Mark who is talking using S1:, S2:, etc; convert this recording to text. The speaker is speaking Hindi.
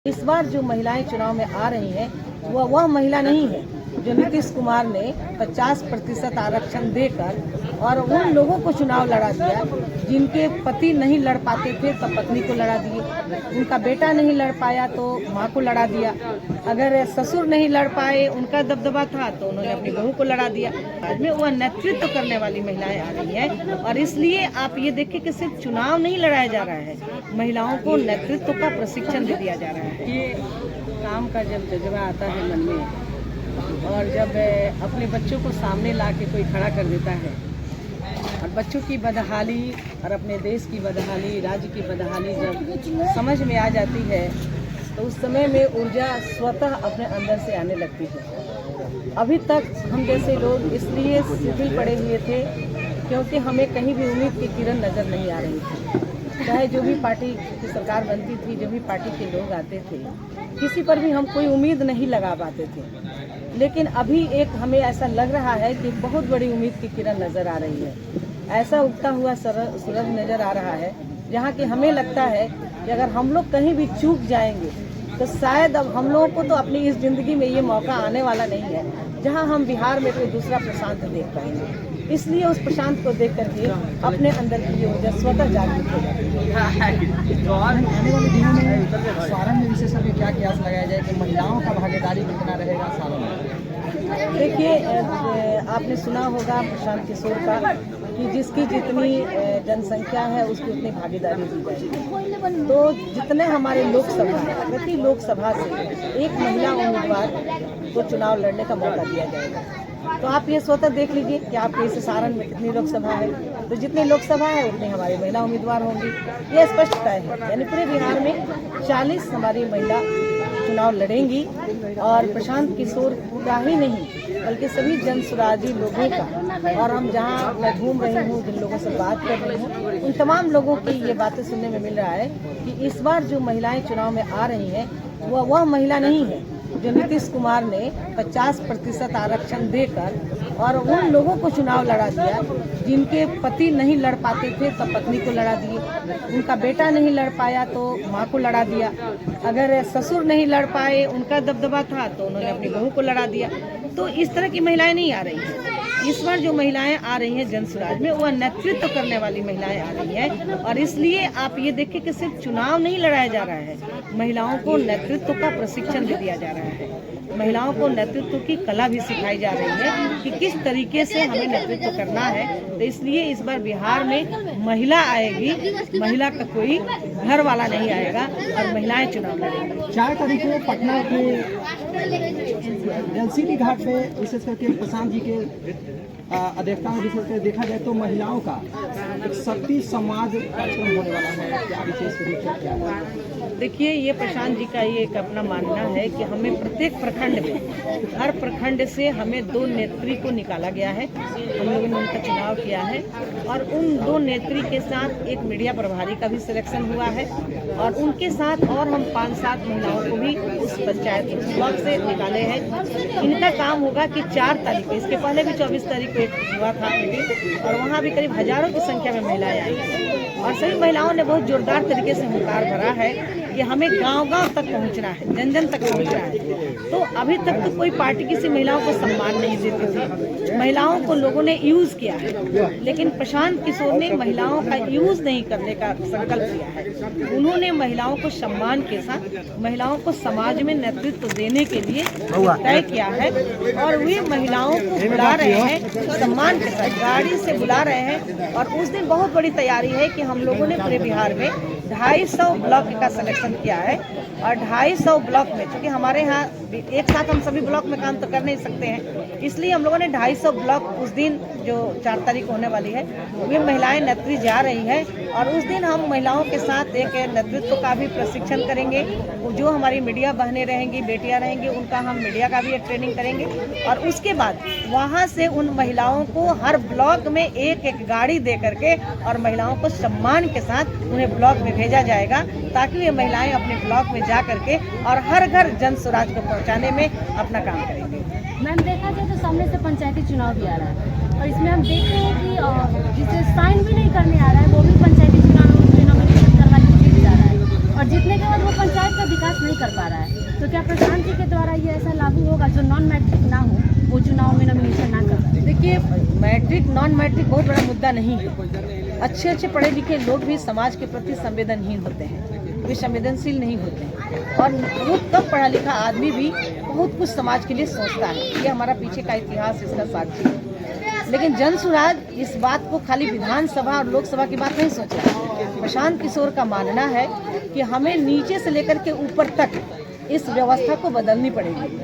S1: इस बार जो महिलाएं चुनाव में आ रही हैं वह महिला नहीं है जो नीतीश कुमार ने 50% आरक्षण देकर और उन लोगों को चुनाव लड़ा दिया जिनके पति नहीं लड़ पाते थे तो पत्नी को लड़ा दिए, उनका बेटा नहीं लड़ पाया तो माँ को लड़ा दिया, अगर ससुर नहीं लड़ पाए उनका दबदबा था तो उन्होंने अपनी बहू को लड़ा दिया। आज में वह नेतृत्व करने वाली महिलाएं आ रही हैं और इसलिए आप ये देखिए कि सिर्फ चुनाव नहीं लड़ाया जा रहा है, महिलाओं को नेतृत्व का प्रशिक्षण दे दिया जा रहा है। ये काम का जब जज्बा आता है मन में और जब अपने बच्चों को सामने ला के कोई खड़ा कर देता है और बच्चों की बदहाली और अपने देश की बदहाली, राज्य की बदहाली जब समझ में आ जाती है तो उस समय में ऊर्जा स्वतः अपने अंदर से आने लगती है। अभी तक हम जैसे लोग इसलिए शिथिल पड़े हुए थे क्योंकि हमें कहीं भी उम्मीद की किरण नज़र नहीं आ रही थी। चाहे जो भी पार्टी की सरकार बनती थी, जो भी पार्टी के लोग आते थे, किसी पर भी हम कोई उम्मीद नहीं लगा पाते थे। लेकिन अभी एक हमें ऐसा लग रहा है कि बहुत बड़ी उम्मीद की किरण नज़र आ रही है, ऐसा उगता हुआ सूरज नज़र आ रहा है जहाँ कि हमें लगता है कि अगर हम लोग कहीं भी चूक जाएंगे तो शायद अब हम लोगों को तो अपनी इस ज़िंदगी में ये मौका आने वाला नहीं है जहाँ हम बिहार में कोई दूसरा प्रशांत देख पाएंगे। इसलिए उस प्रशांत को देख करके अपने अंदर की ये ऊर्जा स्वतः जागृत हो जाती है।
S2: आने वाले दिनों में सारण में विशेष करके क्या कयास लगाया जाए कि महिलाओं का भागीदारी कितना रहेगा सारण में?
S1: देखिए, आपने सुना होगा प्रशांत किशोर का कि जिसकी जितनी जनसंख्या है उसकी उतनी भागीदारी दी जाएगी। तो जितने हमारे लोकसभा है, प्रति लोकसभा से एक महिला उम्मीदवार को चुनाव लड़ने का मौका दिया जाएगा। तो आप ये स्वतः देख लीजिए कि आपके इस सारण में कितनी लोकसभा है, तो जितनी लोकसभा है उतनी हमारी महिला उम्मीदवार होंगी, ये स्पष्ट तय है। यानी पूरे बिहार में 40 हमारी महिला चुनाव लड़ेंगी और प्रशांत किशोर का ही नहीं बल्कि सभी जनसुराजी लोगों का, और हम जहां मैं घूम रही हूँ, जिन लोगों से बात कर रही हूँ, उन तमाम लोगों की ये बातें सुनने में मिल रहा है कि इस बार जो महिलाएं चुनाव में आ रही हैं वह महिला नहीं है जो नीतीश कुमार ने 50% आरक्षण देकर और उन लोगों को चुनाव लड़ा दिया जिनके पति नहीं लड़ पाते थे तो पत्नी को लड़ा दिए, उनका बेटा नहीं लड़ पाया तो माँ को लड़ा दिया, अगर ससुर नहीं लड़ पाए उनका दबदबा था तो उन्होंने अपनी बहू को लड़ा दिया। तो इस तरह की महिलाएं नहीं आ रही हैं। इस बार जो महिलाएं आ रही हैं जनसुराज में वह नेतृत्व करने वाली महिलाएं आ रही हैं और इसलिए आप ये देखिए कि सिर्फ चुनाव नहीं लड़ाया जा रहा है, महिलाओं को नेतृत्व का प्रशिक्षण दे दिया जा रहा है। महिलाओं को नेतृत्व की कला भी सिखाई जा रही है कि किस तरीके से हमें नेतृत्व करना है। तो इसलिए इस बार बिहार में महिला आएगी, महिला का कोई घर वाला नहीं आएगा और महिलाएं चुनाव लड़ेंगी।
S2: 4 तारीख को पटना के एलसीडी घाट पे विशेष करके प्रशांत जी के अध्यक्षता में विशेष कर देखा जाए तो महिलाओं का एक शक्ति समाज कार्यक्रम होने वाला है, क्या विशेष रूप से क्या है?
S1: देखिए, ये प्रशांत जी का ये एक अपना मानना है कि हमें प्रत्येक प्रखंड में, हर प्रखंड से हमें 2 नेत्री को निकाला गया है। हम लोगों ने उनका चुनाव किया है और उन 2 नेत्री के साथ एक मीडिया प्रभारी का भी सिलेक्शन हुआ है और उनके साथ और हम 5-7 महिलाओं को भी उस पंचायत ब्लॉक से निकाले हैं। इनका काम होगा कि 4 तारीख को, इसके पहले भी 24 तारीख को एक हुआ था मीटिंग और वहाँ भी करीब हजारों की संख्या में महिलाएं आई और सभी महिलाओं ने बहुत जोरदार तरीके से हुंकार भरा है कि हमें गांव-गांव तक पहुंचना है, जन-जन तक पहुंचना है। तो अभी तक तो कोई पार्टी किसी महिलाओं को सम्मान नहीं देती थी, महिलाओं को लोगों ने यूज किया है, लेकिन प्रशांत किशोर ने महिलाओं का यूज नहीं करने का संकल्प लिया है। उन्होंने महिलाओं को सम्मान के साथ महिलाओं को समाज में नेतृत्व देने के लिए तय किया है और वे महिलाओं को बुला रहे हैं, सम्मान के साथ गाड़ी से बुला रहे हैं। और उस दिन बहुत बड़ी तैयारी है कि हम लोगों ने पूरे बिहार में 250 ब्लॉक का सिलेक्शन किया है और 250 ब्लॉक में, चूँकि हमारे यहाँ एक साथ हम सभी ब्लॉक में काम तो कर नहीं सकते हैं, इसलिए हम लोगों ने 250 ब्लॉक उस दिन जो 4 तारीख होने वाली है वे महिलाएं नेत्री जा रही हैं और उस दिन हम महिलाओं के साथ एक नेतृत्व का भी प्रशिक्षण करेंगे। जो हमारी मीडिया बहनें रहेंगी, बेटियां रहेंगी, उनका हम मीडिया का भी एक ट्रेनिंग करेंगे और उसके बाद वहाँ से उन महिलाओं को हर ब्लॉक में एक गाड़ी दे करके और महिलाओं को सम्मान के साथ उन्हें ब्लॉक में भेजा जाएगा ताकि ये महिलाएं अपने ब्लॉक में जा करके और हर घर जन स्वराज को पहुंचाने में अपना काम करेंगे।
S3: मैम, देखा जाए तो सामने से पंचायती चुनाव भी आ रहा है और इसमें हम देख रहे हैं कि जिसे साइन भी नहीं करने आ रहा है वो भी पंचायती चुनाव में करवा के जीत जा रहा है। और जीतने के बाद वो पंचायत का विकास नहीं कर पा रहा है। तो क्या प्रशांत जी के द्वारा ये ऐसा लागू होगा जो नॉन मैट्रिक ना हो वो चुनाव में नॉमिनेशन ना कर पाए?
S1: देखिए, मैट्रिक नॉन मैट्रिक बहुत बड़ा मुद्दा नहीं है। अच्छे पढ़े लिखे लोग भी समाज के प्रति संवेदनहीन होते हैं, वे संवेदनशील नहीं होते हैं, और बहुत कम पढ़ा लिखा आदमी भी बहुत कुछ समाज के लिए सोचता है। ये हमारा पीछे का इतिहास इसका साक्षी है। लेकिन जन सुराज इस बात को खाली विधानसभा और लोकसभा की बात नहीं सोच रहा है। प्रशांत किशोर का मानना है कि हमें नीचे से लेकर के ऊपर तक इस व्यवस्था को बदलनी पड़ेगी।